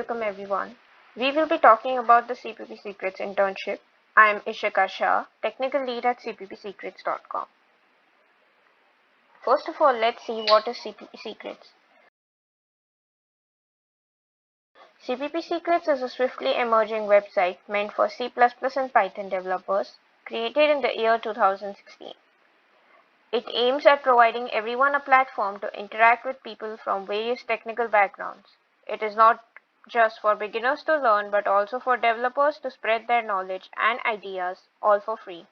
welcome everyone. We will be talking about the CPP Secrets internship. I am Ishika Shah, technical lead at CPPSECRETS.com. First of all, let's see what is CPP Secrets. CPP Secrets is a swiftly emerging website meant for C++ and Python developers, created in the year 2016. It aims at providing everyone a platform to interact with people from various technical backgrounds. It is not just for beginners to learn, but also for developers to spread their knowledge and ideas, all for free.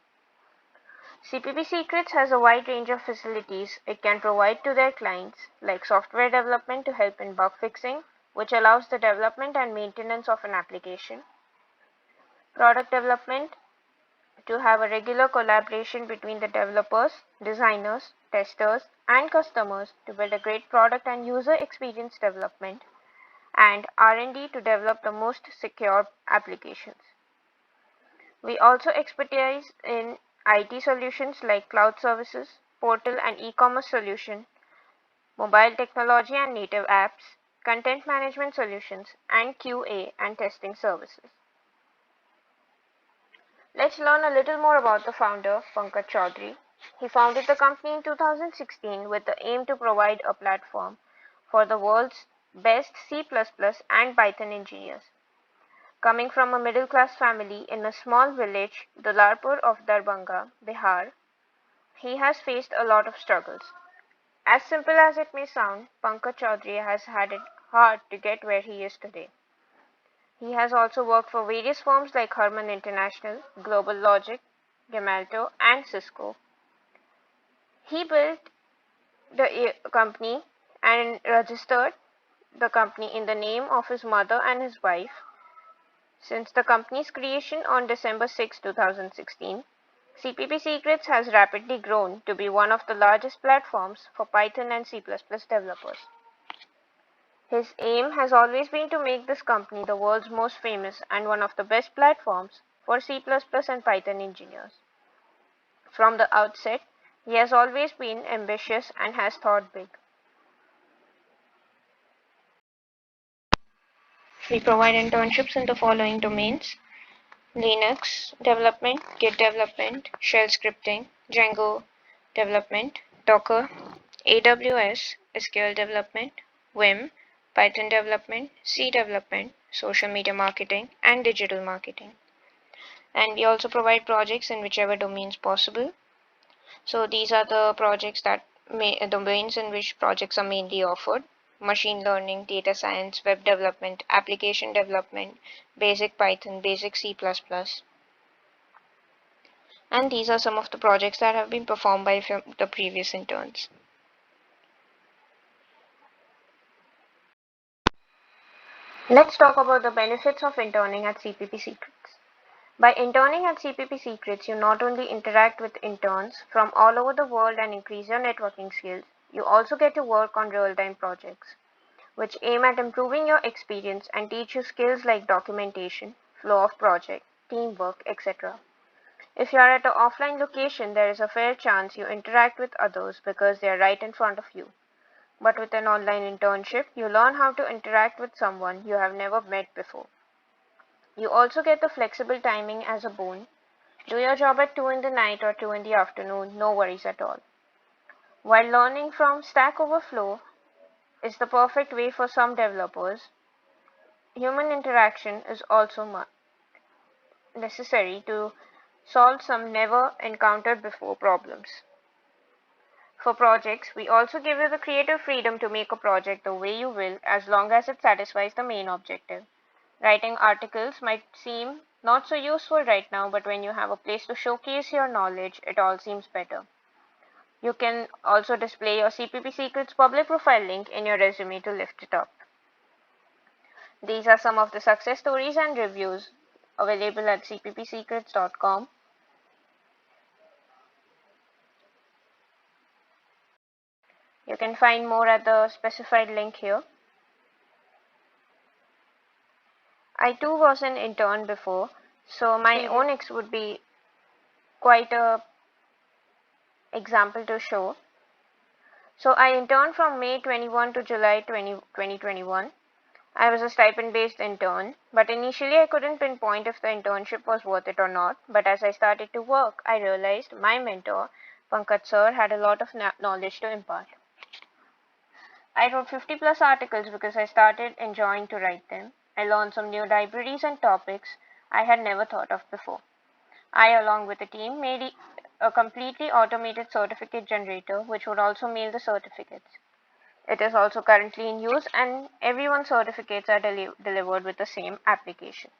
CPP Secrets has a wide range of facilities it can provide to their clients, like software development to help in bug fixing, which allows the development and maintenance of an application, product development to have a regular collaboration between the developers, designers, testers, and customers to build a great product and user experience development, and R&D to develop the most secure applications. We also expertise in IT solutions like cloud services, portal and e-commerce solution, mobile technology and native apps, content management solutions, and QA and testing services. Let's learn a little more about the founder, Pankaj Chaudhary. He founded the company in 2016 with the aim to provide a platform for the world's best C++ and Python engineers. Coming from a middle-class family in a small village, Dularpur of Darbhanga, Bihar, he has faced a lot of struggles. As simple as it may sound, Pankaj Chaudhary has had it hard to get where he is today. He has also worked for various firms like Harman International, Global Logic, Gemalto, and Cisco. He built the company and registered the company in the name of his mother and his wife. Since the company's creation on December 6, 2016, CPP Secrets has rapidly grown to be one of the largest platforms for Python and C++ developers. His aim has always been to make this company the world's most famous and one of the best platforms for C++ and Python engineers. From the outset, he has always been ambitious and has thought big. We provide internships in the following domains: Linux development, Git development, shell scripting, Django development, Docker, AWS, SQL development, Vim, Python development, C development, social media marketing, and digital marketing. And we also provide projects in whichever domains possible. So these are the domains in which projects are mainly offered: machine learning, data science, web development, application development, basic Python, basic C++. And these are some of the projects that have been performed by the previous interns. Let's talk about the benefits of interning at CPP Secrets. By interning at CPP Secrets, you not only interact with interns from all over the world and increase your networking skills, you also get to work on real-time projects, which aim at improving your experience and teach you skills like documentation, flow of project, teamwork, etc. If you are at an offline location, there is a fair chance you interact with others because they are right in front of you. But with an online internship, you learn how to interact with someone you have never met before. You also get the flexible timing as a boon. Do your job at 2 in the night or 2 in the afternoon, no worries at all. While learning from Stack Overflow is the perfect way for some developers, human interaction is also necessary to solve some never encountered before problems. For projects, we also give you the creative freedom to make a project the way you will, as long as it satisfies the main objective. Writing articles might seem not so useful right now, but when you have a place to showcase your knowledge, it all seems better. You can also display your CPP Secrets public profile link in your resume to lift it up. These are some of the success stories and reviews available at CPPSECRETS.com. You can find more at the specified link here. I too was an intern before, so my own would be quite a example to show. So I interned from May 21 to July 2021. I was a stipend-based intern, but initially I couldn't pinpoint if the internship was worth it or not. But as I started to work, I realized my mentor, Pankaj sir, had a lot of knowledge to impart. I wrote 50 plus articles because I started enjoying to write them. I learned some new libraries and topics I had never thought of before. I, along with a team, made a completely automated certificate generator which would also mail the certificates. It is also currently in use, and everyone's certificates are delivered with the same application.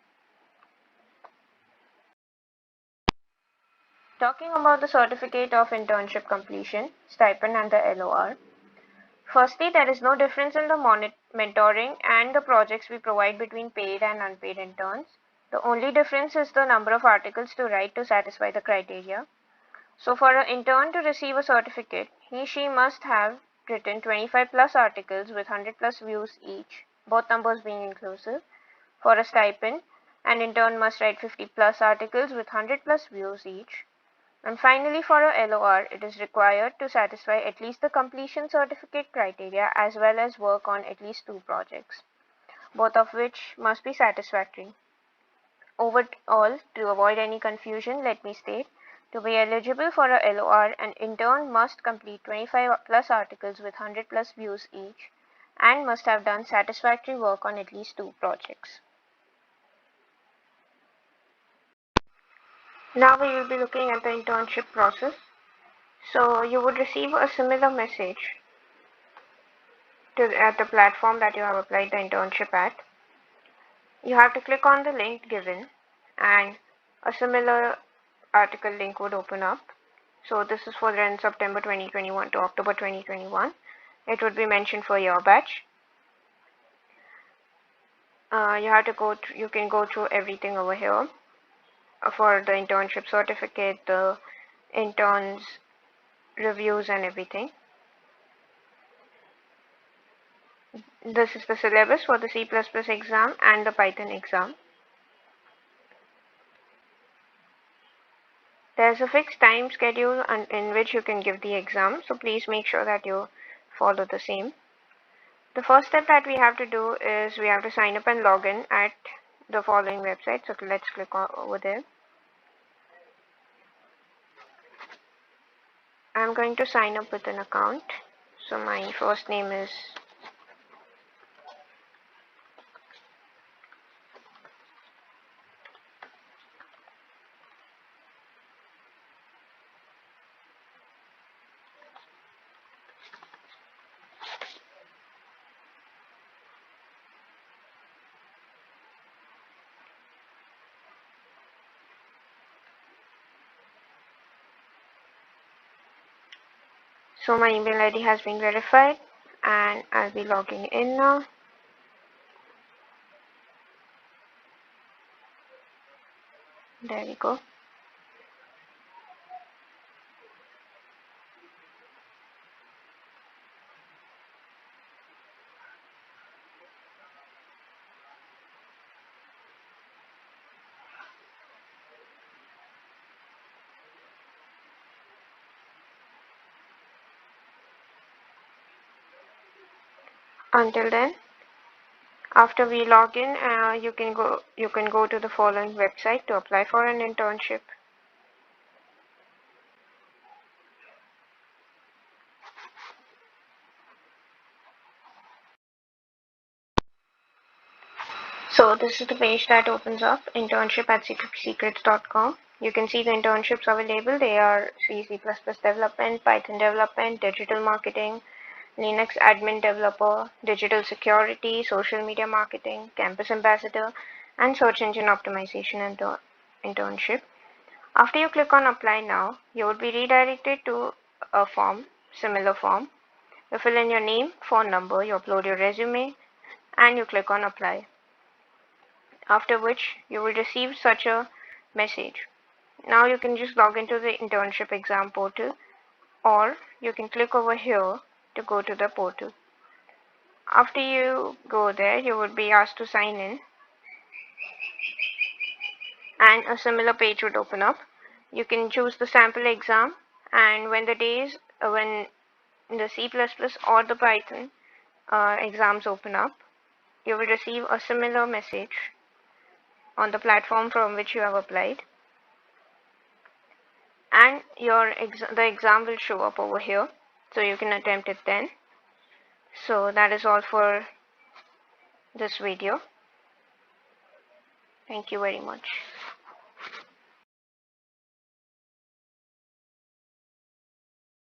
Talking about the certificate of internship completion, stipend, and the LOR. Firstly, there is no difference in the mentoring and the projects we provide between paid and unpaid interns. The only difference is the number of articles to write to satisfy the criteria. So for an intern to receive a certificate, she must have written 25 plus articles with 100 plus views each, both numbers being inclusive. For a stipend, an intern must write 50 plus articles with 100 plus views each. And finally, for a LOR, it is required to satisfy at least the completion certificate criteria as well as work on at least 2 projects, both of which must be satisfactory. Overall, to avoid any confusion, let me state, to be eligible for a LOR, an intern must complete 25 plus articles with 100 plus views each and must have done satisfactory work on at least 2 projects. Now we will be looking at the internship process. So you would receive a similar message at the platform that you have applied the internship at. You have to click on the link given and a similar article link would open up. So this is for then September 2021 to October 2021. It would be mentioned for your batch. You have to you can go through everything over here for the internship certificate, the interns reviews and everything. This is the syllabus for the C++ exam and the Python exam. There's a fixed time schedule in which you can give the exam, so please make sure that you follow the same. The first step that we have to do is we have to sign up and log in at the following website. So let's click over there. I'm going to sign up with an account. So my first name is so my email ID has been verified and I'll be logging in now. There we go. Until then, after we log in, you can go to the following website to apply for an internship. So this is the page that opens up, internship at CPPSECRETS.com. You can see the internships available. They are C++ development, Python development, digital marketing, Linux admin developer, digital security, social media marketing, campus ambassador, and search engine optimization internship. After you click on apply now, you would be redirected to a form, similar form. You fill in your name, phone number, you upload your resume, and you click on apply. After which you will receive such a message. Now you can just log into the internship exam portal, or you can click over here to go to the portal. After you go there, you would be asked to sign in and a similar page would open up. You can choose the sample exam, and when the C++ or the Python exams open up, you will receive a similar message on the platform from which you have applied, and the exam will show up over here, so you can attempt it then. So that is all for this video. Thank you very much.